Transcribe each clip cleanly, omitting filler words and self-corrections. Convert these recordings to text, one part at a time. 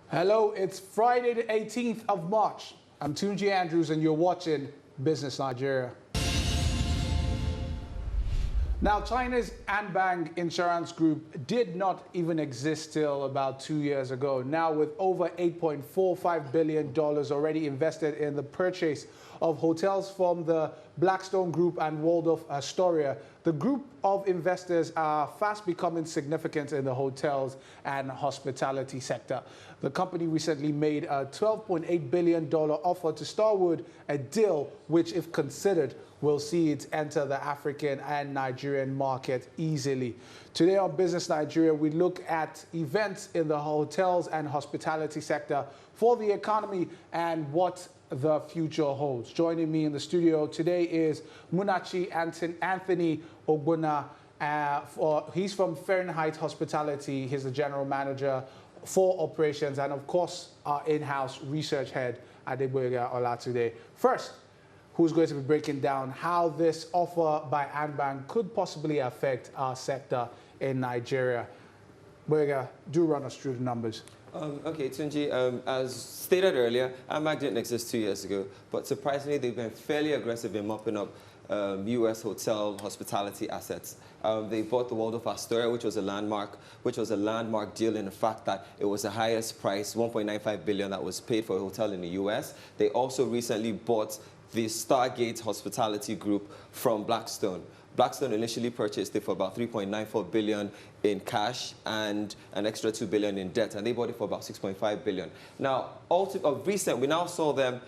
Hello, it's Friday the 18th of March. I'm TUNJI Andrews and you're watching Business Nigeria. Now, China's Anbang Insurance Group did not even exist till about 2 years ago. Now, with over $8.45 billion already invested in the purchase of hotels from the Balckstone Group and Waldorf Astoria, the group of investors are fast becoming significant in the hotels and hospitality sector. The company recently made a $12.8 billion offer to Starwood, a deal which, if considered, will see it enter the African and Nigerian market easily. Today on Business Nigeria, we look at events in the hotels and hospitality sector for the economy and what the future holds. Joining me in the studio today is MUNACHI Anthony OGBONNA. He's from Fahrenheit Hospitality. He's the general manager for operations and, of course, our in-house research head, ADEGBOYEGA OLATUNDE. First, who's going to be breaking down how this offer by Anbang could possibly affect our sector in Nigeria. Boyega, do run us through the numbers. Okay, Tunji, as stated earlier, Anbang didn't exist 2 years ago, but surprisingly, they've been fairly aggressive in mopping up U.S. hotel hospitality assets. They bought the Waldorf Astoria, which was a landmark deal in the fact that it was the highest price, $1.95 billion, that was paid for a hotel in the U.S. They also recently bought the Stargate Hospitality Group from Balckstone. Balckstone initially purchased it for about $3.94 billion in cash and an extra $2 billion in debt, and they bought it for about $6.5 billion. Now, of recent, we now saw them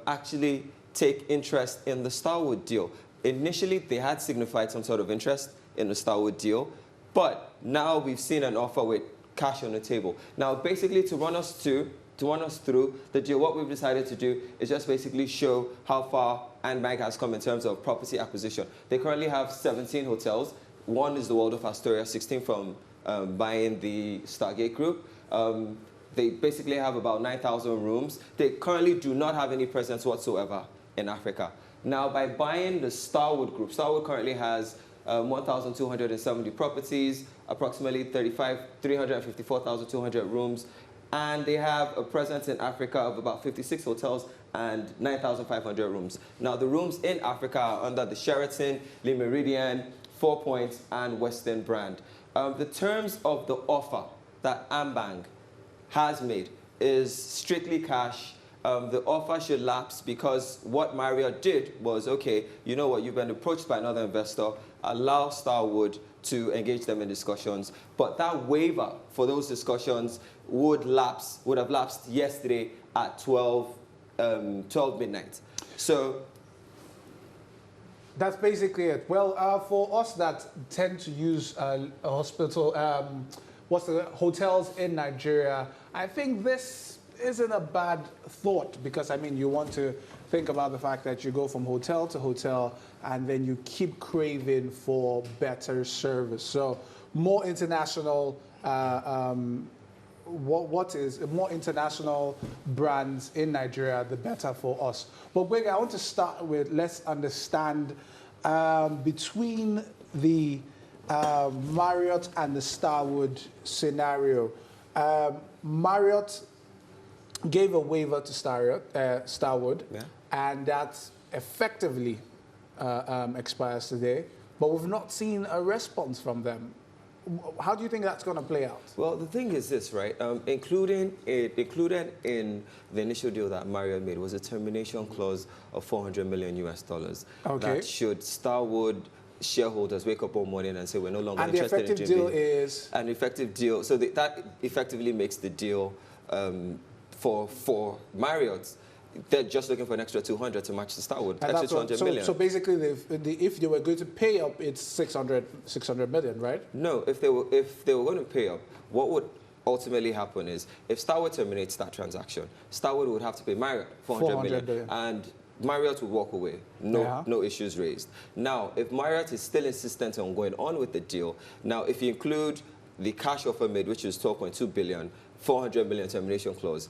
actually take interest in the Starwood deal. Initially, they had signified some sort of interest in the Starwood deal, but now we've seen an offer with cash on the table. Now, basically, to run us through the deal, what we've decided to do is just basically show how far Anbang has come in terms of property acquisition. They currently have 17 hotels. One is the Waldorf Astoria, 16 from buying the Stargate Group. They basically have about 9,000 rooms. They currently do not have any presence whatsoever in Africa. Now, by buying the Starwood Group, Starwood currently has 1,270 properties, approximately 354,200 rooms, and they have a presence in Africa of about 56 hotels and 9,500 rooms. Now, the rooms in Africa are under the Sheraton, Le Méridien, 4 Points, and Western brand. The terms of the offer that Anbang has made is strictly cash. The offer should lapse because what Marriott did was, okay, you know what, you've been approached by another investor, allow Starwood to engage them in discussions, but that waiver for those discussions would have lapsed yesterday at 12 midnight. So that's basically it. Well, for us that tend to use a hospital, hotels in Nigeria, I think this isn't a bad thought because, I mean, you want to think about the fact that you go from hotel to hotel and then you keep craving for better service. So more international, more international brands in Nigeria, the better for us. But Gwege, I want to start with, let's understand between the Marriott and the Starwood scenario. Marriott gave a waiver to Starwood, yeah, and that effectively expires today, but we've not seen a response from them. How do you think that's going to play out? Well, the thing is this, right? Included in the initial deal that Marriott made was a termination clause of $400 million US. Okay. That should Starwood shareholders wake up one morning and say we're no longer interested in And the effective deal is? An effective deal. So that effectively makes the deal for Marriott. They're just looking for an extra 200 to match the Starwood. Extra 200 million. So basically, if they were going to pay up, it's 600 million, right? No, if they were going to pay up, what would ultimately happen is if Starwood terminates that transaction, Starwood would have to pay Marriott 400 million, and Marriott would walk away. No issues raised. Now, if Marriott is still insistent on going on with the deal, now if you include the cash offer made, which is 12.2 billion, 400 million termination clause,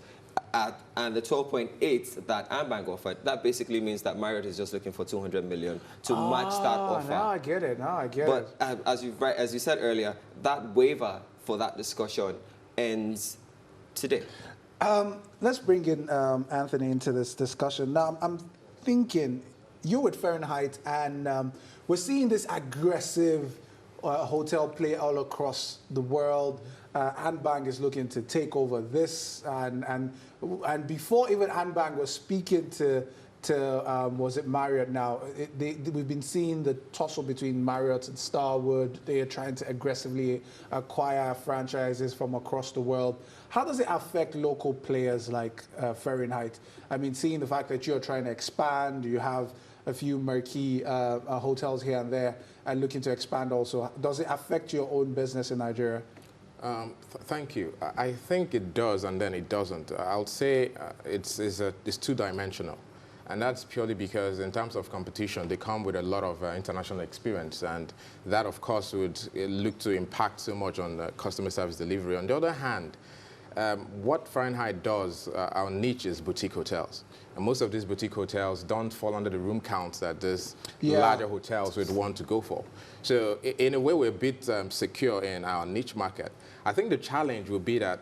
and the 12.8 that Anbang offered, that basically means that Marriott is just looking for 200 million to match that offer. Now I get it. But as you said earlier, that waiver for that discussion ends today? Let's bring in Anthony into this discussion. Now, I'm thinking, you're with Fahrenheit, and we're seeing this aggressive hotel play all across the world. Anbang is looking to take over this, and before even Anbang was speaking to was it Marriott now? We've been seeing the tussle between Marriott and Starwood. They are trying to aggressively acquire franchises from across the world. How does it affect local players like Fahrenheit? I mean, seeing the fact that you're trying to expand, you have a few marquee hotels here and there, and looking to expand also. Does it affect your own business in Nigeria? Thank you. I think it does, and then it doesn't. I would say it's two-dimensional. And that's purely because in terms of competition, they come with a lot of international experience, and that, of course, would look to impact so much on customer service delivery. On the other hand, what Fahrenheit does, our niche is boutique hotels. And most of these boutique hotels don't fall under the room counts that these larger hotels would want to go for. So in a way, we're a bit secure in our niche market. I think the challenge would be that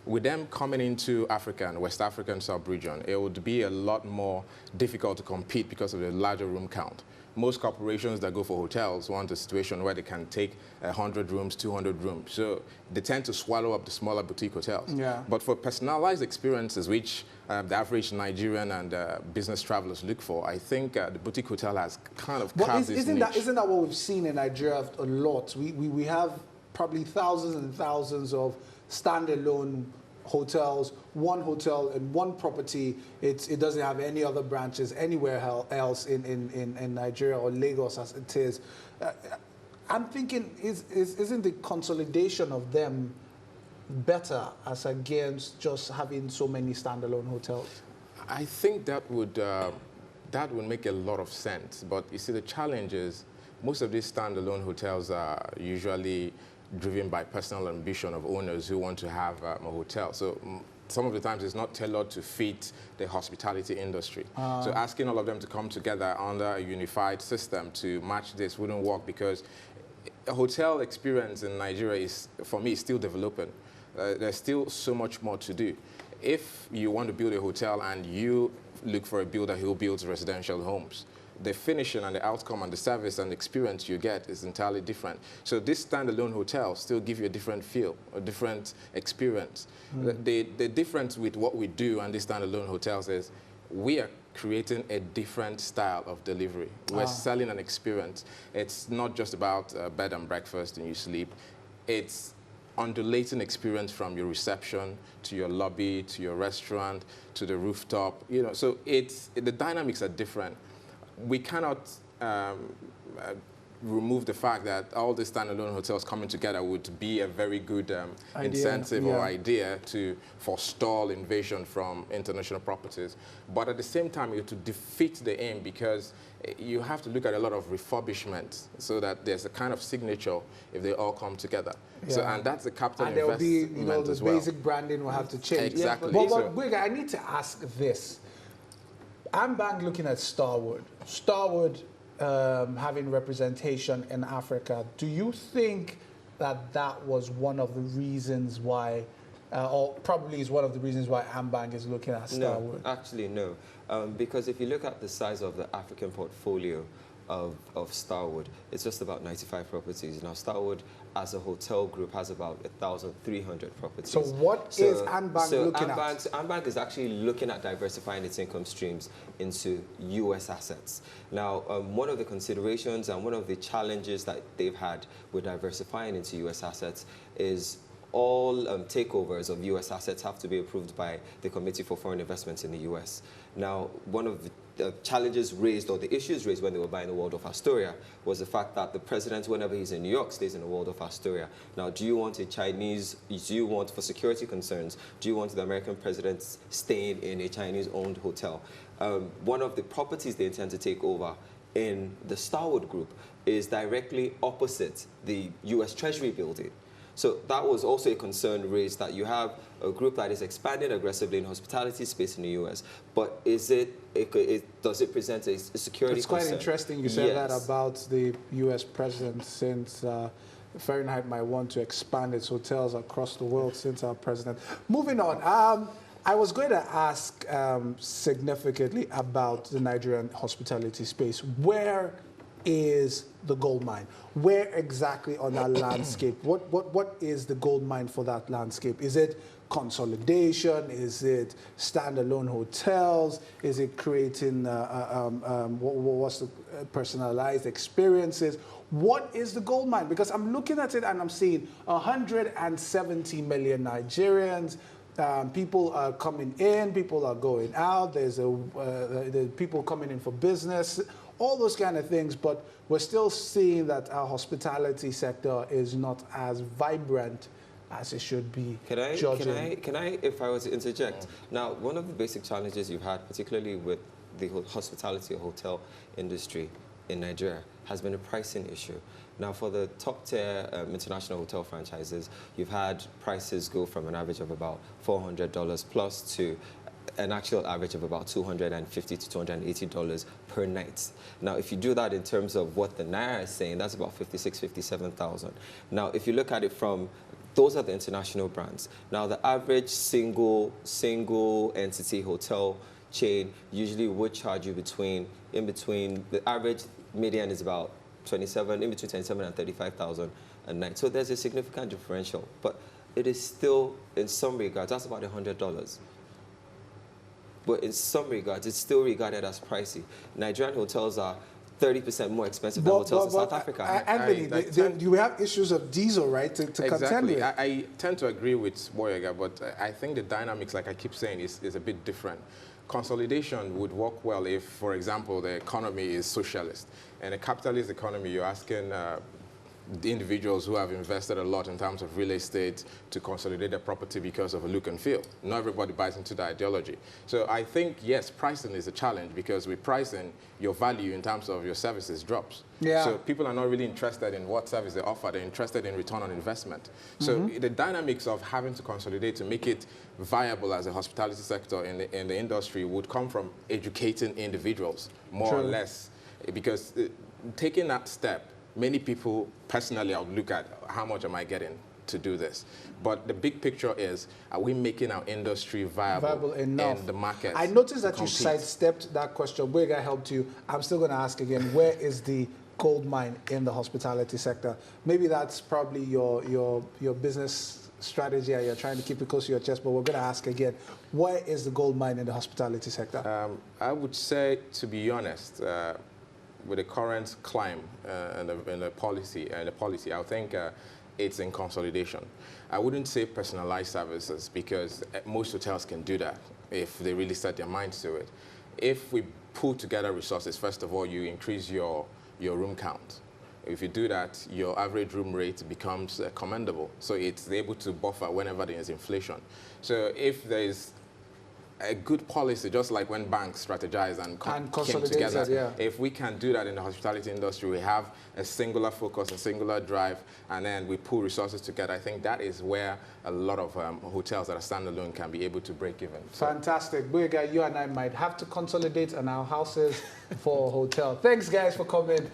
with them coming into Africa and West African sub-region, it would be a lot more difficult to compete because of the larger room count. Most corporations that go for hotels want a situation where they can take 100 rooms, 200 rooms. So they tend to swallow up the smaller boutique hotels. Yeah. But for personalized experiences, which the average Nigerian and business travelers look for, I think the boutique hotel has kind of carved this niche. Isn't that what we've seen in Nigeria a lot? We have probably thousands and thousands of standalone hotels, one hotel in one property. It doesn't have any other branches anywhere else in Nigeria or Lagos as it is. I'm thinking, isn't the consolidation of them better as against just having so many standalone hotels? I think that would make a lot of sense. But you see, the challenge is most of these standalone hotels are usually driven by personal ambition of owners who want to have a hotel. So some of the times it's not tailored to fit the hospitality industry. So asking all of them to come together under a unified system to match this wouldn't work, because a hotel experience in Nigeria is, for me, still developing. There's still so much more to do. If you want to build a hotel and you look for a builder who builds residential homes, the finishing and the outcome and the service and the experience you get is entirely different. So these standalone hotels still give you a different feel, a different experience. The difference with what we do and these standalone hotels is we are creating a different style of delivery. We're selling an experience. It's not just about bed and breakfast and you sleep. It's undulating experience from your reception to your lobby to your restaurant to the rooftop. You know, so the dynamics are different. We cannot remove the fact that all the standalone hotels coming together would be a very good incentive or idea to forestall invasion from international properties. But at the same time, you have to defeat the aim, because you have to look at a lot of refurbishment so that there's a kind of signature if they all come together. So, and that's the capital investment as well. And there will be, the basic branding will have to change. Exactly. But Boyega, I need to ask this. Anbang looking at Starwood. Starwood having representation in Africa. Do you think that was one of the reasons why, or probably is one of the reasons why Anbang is looking at Starwood? No, actually no. Because if you look at the size of the African portfolio of Starwood, it's just about 95 properties. Now, Starwood, as a hotel group, has about 1,300 properties. So what is Anbang looking at? Anbang is actually looking at diversifying its income streams into U.S. assets. Now, one of the considerations and one of the challenges that they've had with diversifying into U.S. assets is all takeovers of U.S. assets have to be approved by the Committee for Foreign Investments in the U.S. Now, one of the challenges raised, or the issues raised when they were buying the Waldorf Astoria, was the fact that the president, whenever he's in New York, stays in the Waldorf Astoria. Now, do you want a Chinese, for security concerns, do you want the American president staying in a Chinese-owned hotel? One of the properties they intend to take over in the Starwood group is directly opposite the U.S. Treasury building. So that was also a concern raised, that you have a group that is expanding aggressively in hospitality space in the U.S., but does it present a security concern? It's quite interesting you said that about the U.S. president, since Fahrenheit might want to expand its hotels across the world since our president. Moving on, I was going to ask significantly about the Nigerian hospitality space. Where is the gold mine? Where exactly on that landscape? What is the gold mine for that landscape? Is it consolidation? Is it standalone hotels? Is it creating what's the personalized experiences? What is the gold mine? Because I'm looking at it and I'm seeing 170 million Nigerians. People are coming in, people are going out. There's people coming in for business, all those kind of things. But we're still seeing that our hospitality sector is not as vibrant as it should be. Can I, if I were to interject? Now, one of the basic challenges you've had, particularly with the hospitality or hotel industry in Nigeria, has been a pricing issue. Now, for the top-tier international hotel franchises, you've had prices go from an average of about $400 plus to an actual average of about $250 to $280 per night. Now, if you do that in terms of what the Naira is saying, that's about 56, 57,000. Now, if you look at it from, those are the international brands. Now, the average single entity hotel chain usually would charge you in between, the average median is about in between 27 and 35,000 a night. So there's a significant differential, but it is still, in some regards, that's about $100. But in some regards, it's still regarded as pricey. Nigerian hotels are 30% more expensive than hotels in South Africa. Anthony, you have issues of diesel, right, to contend with? I tend to agree with Boyega, but I think the dynamics, like I keep saying, is a bit different. Consolidation would work well if, for example, the economy is socialist. In a capitalist economy, you're asking the individuals who have invested a lot in terms of real estate to consolidate their property because of a look and feel. Not everybody buys into the ideology. So I think, yes, pricing is a challenge because with pricing, your value in terms of your services drops. Yeah. So people are not really interested in what service they offer. They're interested in return on investment. So the dynamics of having to consolidate to make it viable as a hospitality sector in the industry would come from educating individuals, more or less. Because taking that step, many people, personally, I would look at how much am I getting to do this. But the big picture is, are we making our industry viable enough in the market? I noticed that you sidestepped that question. Boyega helped you. I'm still going to ask again, where is the gold mine in the hospitality sector? Maybe that's probably your business strategy and you're trying to keep it close to your chest, but we're going to ask again, where is the gold mine in the hospitality sector? I would say, to be honest, with the current climb and the policy, I think it's in consolidation. I wouldn't say personalized services because most hotels can do that if they really set their minds to it. If we pull together resources, first of all, you increase your room count. If you do that, your average room rate becomes commendable. So it's able to buffer whenever there is inflation. So if there is a good policy, just like when banks strategize and came together. Yeah. If we can do that in the hospitality industry, we have a singular focus, a singular drive, and then we pull resources together. I think that is where a lot of hotels that are standalone can be able to break even. Fantastic. Boyega, you and I might have to consolidate on our houses for a hotel. Thanks, guys, for coming,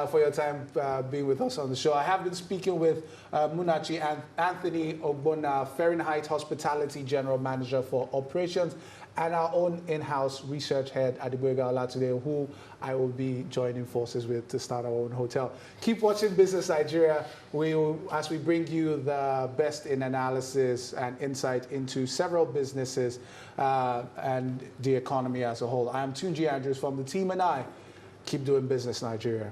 for your time being with us on the show. I have been speaking with MUNACHI and Anthony OGBONNA, Fahrenheit Hospitality General Manager for Operations, and our own in-house research head, ADEGBOYEGA OLATUNDE, who I will be joining forces with to start our own hotel. Keep watching Business Nigeria as we bring you the best in analysis and insight into several businesses and the economy as a whole. I am TUNJI Andrews from the team, and I keep doing Business Nigeria.